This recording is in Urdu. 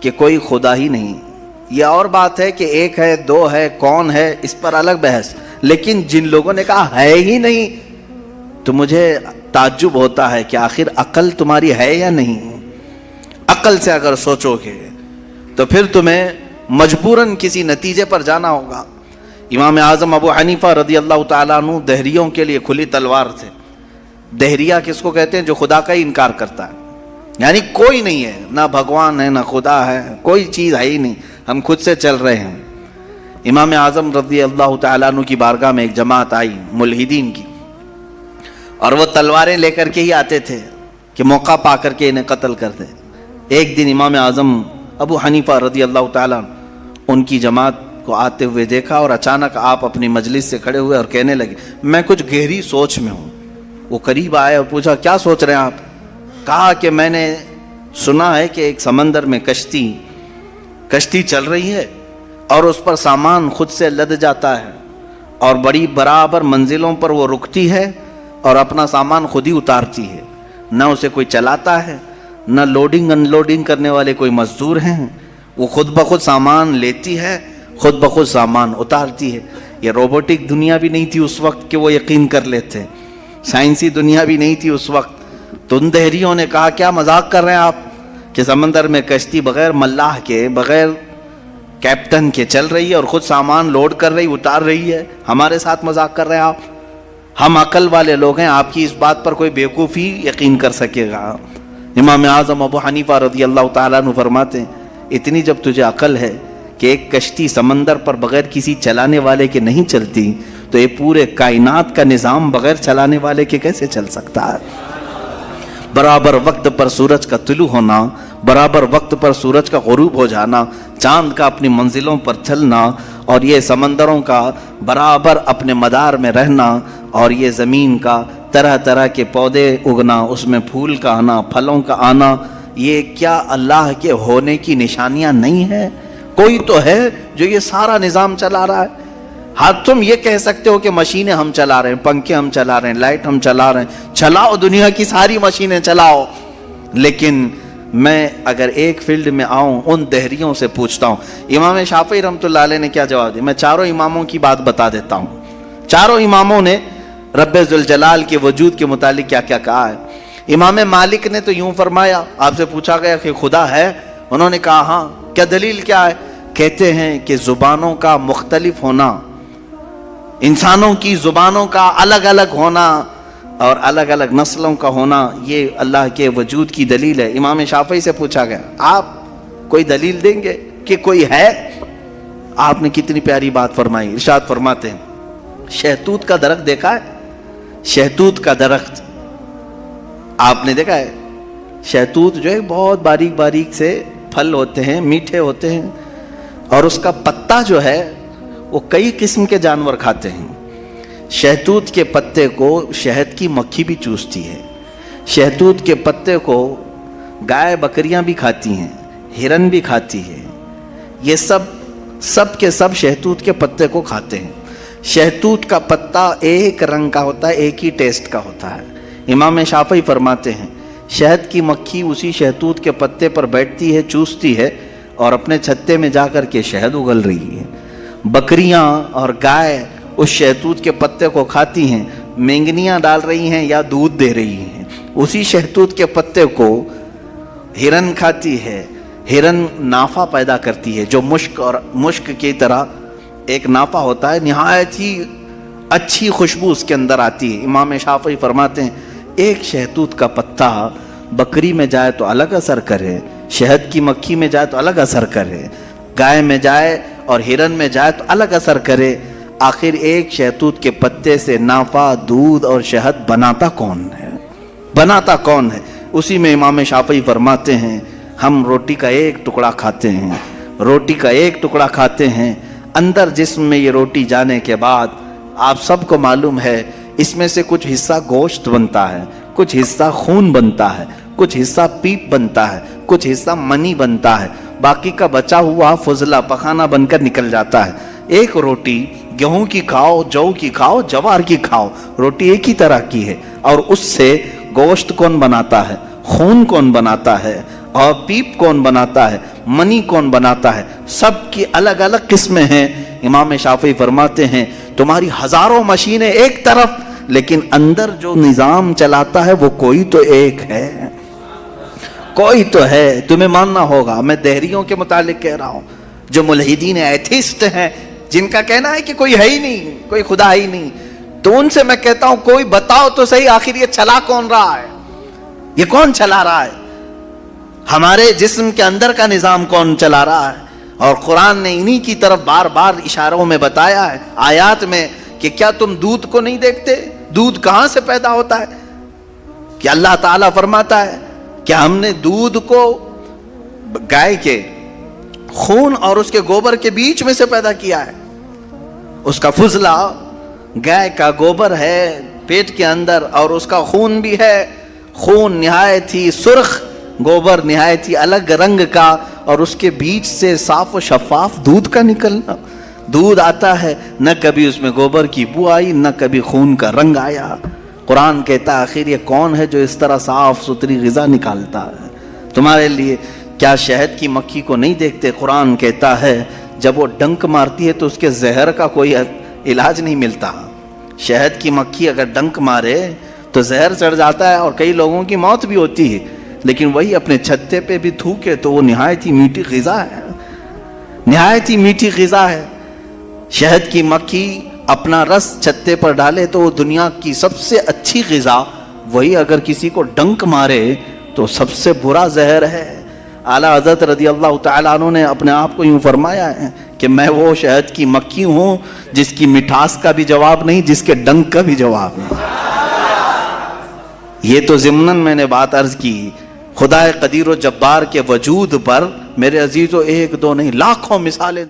کہ کوئی خدا ہی نہیں. یہ اور بات ہے کہ ایک ہے، دو ہے، کون ہے، اس پر الگ بحث. لیکن جن لوگوں نے کہا ہے ہی نہیں، تو مجھے تعجب ہوتا ہے کہ آخر عقل تمہاری ہے یا نہیں. عقل سے اگر سوچو گے تو پھر تمہیں مجبوراً کسی نتیجے پر جانا ہوگا. امام اعظم ابو حنیفہ رضی اللہ تعالیٰ عنہ دہریوں کے لیے کھلی تلوار تھے. دہریہ کس کو کہتے ہیں؟ جو خدا کا ہی انکار کرتا ہے، یعنی کوئی نہیں ہے، نہ بھگوان ہے، نہ خدا ہے، کوئی چیز ہے ہی نہیں، ہم خود سے چل رہے ہیں. امام اعظم رضی اللہ تعالیٰ عنہ کی بارگاہ میں ایک جماعت آئی ملحدین کی، اور وہ تلواریں لے کر کے ہی آتے تھے کہ موقع پا کر کے انہیں قتل کر دیں. ایک دن امام اعظم ابو حنیفہ رضی اللہ تعالیٰ ان کی جماعت کو آتے ہوئے دیکھا، اور اچانک آپ اپنی مجلس سے کھڑے ہوئے اور کہنے لگے میں کچھ گہری سوچ میں ہوں. وہ قریب آئے اور پوچھا کیا سوچ رہے ہیں آپ؟ کہا کہ میں نے سنا ہے کہ ایک سمندر میں کشتی چل رہی ہے اور اس پر سامان خود سے لد جاتا ہے، اور بڑی برابر منزلوں پر وہ رکتی ہے اور اپنا سامان خود ہی اتارتی ہے. نہ اسے کوئی چلاتا ہے، نہ لوڈنگ ان لوڈنگ کرنے والے کوئی مزدور ہیں. وہ خود بخود سامان لیتی ہے، خود بخود سامان اتارتی ہے. یہ روبوٹک دنیا بھی نہیں تھی اس وقت کہ وہ یقین کر لیتے، سائنسی دنیا بھی نہیں تھی اس وقت. تو ان دہریوں نے کہا کیا مذاق کر رہے ہیں آپ کہ سمندر میں کشتی بغیر ملاح کے، بغیر کیپٹن کے چل رہی ہے اور خود سامان لوڈ کر رہی، اتار رہی ہے، ہمارے ساتھ مذاق کر رہے ہیں آپ؟ ہم عقل والے لوگ ہیں، آپ کی اس بات پر کوئی بیوقوفی یقین کر سکے گا؟ امام اعظم ابو حنیفہ رضی اللہ تعالیٰ عنہ فرماتے ہیں اتنی جب تجھے عقل ہے کہ ایک کشتی سمندر پر بغیر کسی چلانے والے کے نہیں چلتی، تو یہ پورے کائنات کا نظام بغیر چلانے والے کے کیسے چل سکتا ہے؟ برابر وقت پر سورج کا طلوع ہونا، برابر وقت پر سورج کا غروب ہو جانا، چاند کا اپنی منزلوں پر چلنا، اور یہ سمندروں کا برابر اپنے مدار میں رہنا، اور یہ زمین کا طرح طرح کے پودے اگنا، اس میں پھول کا آنا، پھلوں کا آنا، یہ کیا اللہ کے ہونے کی نشانیاں نہیں ہے؟ کوئی تو ہے جو یہ سارا نظام چلا رہا ہے. ہاں تم یہ کہہ سکتے ہو کہ مشینیں ہم چلا رہے ہیں، پنکھے ہم چلا رہے ہیں، لائٹ ہم چلا رہے ہیں، چلاؤ دنیا کی ساری مشینیں چلاؤ. لیکن میں اگر ایک فیلڈ میں آؤں، ان دہریوں سے پوچھتا ہوں. امام شافعی رحمۃ اللہ علیہ نے کیا جواب دیا؟ میں چاروں اماموں کی بات بتا دیتا ہوں. چاروں اماموں نے رب ذوالجلال کے وجود کے متعلق کیا کیا کہا ہے. امام مالک نے تو یوں فرمایا، آپ سے پوچھا گیا کہ خدا ہے، انہوں نے کہا ہاں. کیا دلیل کیا ہے؟ کہتے ہیں کہ زبانوں کا مختلف ہونا، انسانوں کی زبانوں کا الگ الگ ہونا اور الگ الگ نسلوں کا ہونا، یہ اللہ کے وجود کی دلیل ہے. امام شافعی سے پوچھا گیا آپ کوئی دلیل دیں گے کہ کوئی ہے؟ آپ نے کتنی پیاری بات فرمائی. ارشاد فرماتے ہیں شہتوت کا درخت دیکھا ہے؟ شہتوت کا درخت آپ نے دیکھا ہے؟ شہتوت جو ہے بہت باریک باریک سے پھل ہوتے ہیں، میٹھے ہوتے ہیں، اور اس کا پتا جو ہے وہ کئی قسم کے جانور کھاتے ہیں. شہتوت کے پتے کو شہد کی مکھی بھی چوستی ہے. شہتوت کے پتے کو گائے بکریاں بھی کھاتی ہیں، ہرن بھی کھاتی ہے. یہ سب کے سب شہتوت کے پتے کو کھاتے ہیں. شہتوت کا پتا ایک رنگ کا ہوتا ہے، ایک ہی ٹیسٹ کا ہوتا ہے. امام شافعی فرماتے ہیں شہد کی مکھی اسی شہتوت کے پتے پر بیٹھتی ہے، چوستی ہے، اور اپنے چھتے میں جا کر کے شہد اگل رہی ہے. بکریاں اور گائے اس شہتوت کے پتے کو کھاتی ہیں، مینگنیاں ڈال رہی ہیں یا دودھ دے رہی ہیں. اسی شہتوت کے پتے کو ہرن کھاتی ہے. ہرن نافع پیدا کرتی ہے، جو مشک کی طرح ایک نافع ہوتا ہے، نہایت ہی اچھی خوشبو اس کے اندر آتی ہے. امام شافعی فرماتے ہیں ایک شہتوت کا پتا بکری میں جائے تو الگ اثر کرے، شہد کی مکھی میں جائے تو الگ اثر کرے، گائے میں جائے اور ہرن میں جائے تو الگ اثر کرے. آخر ایک شہتوت کے پتے سے نافع، دودھ اور شہد بناتا کون ہے؟ بناتا کون ہے؟ اسی میں امام شافعی فرماتے ہیں ہم روٹی کا ایک ٹکڑا کھاتے ہیں، روٹی کا ایک ٹکڑا کھاتے ہیں، اندر جسم میں یہ روٹی جانے کے بعد آپ سب کو معلوم ہے اس میں سے کچھ حصہ گوشت بنتا ہے، کچھ حصہ خون بنتا ہے، کچھ حصہ پیپ بنتا ہے، کچھ حصہ منی بنتا ہے، باقی کا بچا ہوا فضلہ پخانہ بن کر نکل جاتا ہے. ایک روٹی گیہوں کی کھاؤ، جو کی کھاؤ، جوار کی کھاؤ، روٹی ایک ہی طرح کی ہے. اور اس سے گوشت کون بناتا ہے، خون کون بناتا ہے، اور پیپ کون بناتا ہے, منی کون بناتا ہے, سب کی الگ الگ قسمیں ہیں. امام شافعی فرماتے ہیں تمہاری ہزاروں مشینیں ایک طرف, لیکن اندر جو نظام چلاتا ہے وہ کوئی تو ایک ہے, کوئی تو ہے. تمہیں ماننا ہوگا. میں دہریوں کے متعلق کہہ رہا ہوں, جو ملحدین ایتھیسٹ ہیں, جن کا کہنا ہے کہ کوئی ہے ہی نہیں, کوئی خدا ہی نہیں, تو ان سے میں کہتا ہوں کوئی بتاؤ تو صحیح, آخر یہ چلا کون رہا ہے, یہ کون چلا رہا ہے, ہمارے جسم کے اندر کا نظام کون چلا رہا ہے. اور قرآن نے انہی کی طرف بار بار اشاروں میں بتایا ہے, آیات میں, کہ کیا تم دودھ کو نہیں دیکھتے, دودھ کہاں سے پیدا ہوتا ہے. کہ اللہ تعالیٰ فرماتا ہے کہ ہم نے دودھ کو گائے کے خون اور اس کے گوبر کے بیچ میں سے پیدا کیا ہے. اس کا فضلہ گائے کا گوبر ہے پیٹ کے اندر, اور اس کا خون بھی ہے, خون نہایت ہی سرخ, گوبر نہایت ہی الگ رنگ کا, اور اس کے بیچ سے صاف و شفاف دودھ کا نکلنا. دودھ آتا ہے, نہ کبھی اس میں گوبر کی بو آئی, نہ کبھی خون کا رنگ آیا. قرآن کہتا ہے آخر یہ کون ہے جو اس طرح صاف ستھری غذا نکالتا ہے تمہارے لیے. کیا شہد کی مکھی کو نہیں دیکھتے؟ قرآن کہتا ہے جب وہ ڈنک مارتی ہے تو اس کے زہر کا کوئی علاج نہیں ملتا. شہد کی مکھی اگر ڈنک مارے تو زہر چڑھ جاتا ہے اور کئی لوگوں کی موت بھی ہوتی ہے, لیکن وہی اپنے چھتے پہ بھی تھوکے تو وہ نہایت ہی میٹھی غذا ہے, نہایت ہی میٹھی غذا ہے. شہد کی مکھی اپنا رس چھتے پر ڈالے تو وہ دنیا کی سب سے اچھی غذا, وہی اگر کسی کو ڈنک مارے تو سب سے برا زہر ہے. اعلیٰ حضرت رضی اللہ تعالیٰ عنہ نے اپنے آپ کو یوں فرمایا ہے کہ میں وہ شہد کی مکھی ہوں جس کی مٹھاس کا بھی جواب نہیں, جس کے ڈنک کا بھی جواب نہیں. یہ تو ضمناً میں نے بات عرض کی. خدا قدیر و جبار کے وجود پر میرے عزیزو ایک دو نہیں لاکھوں مثالیں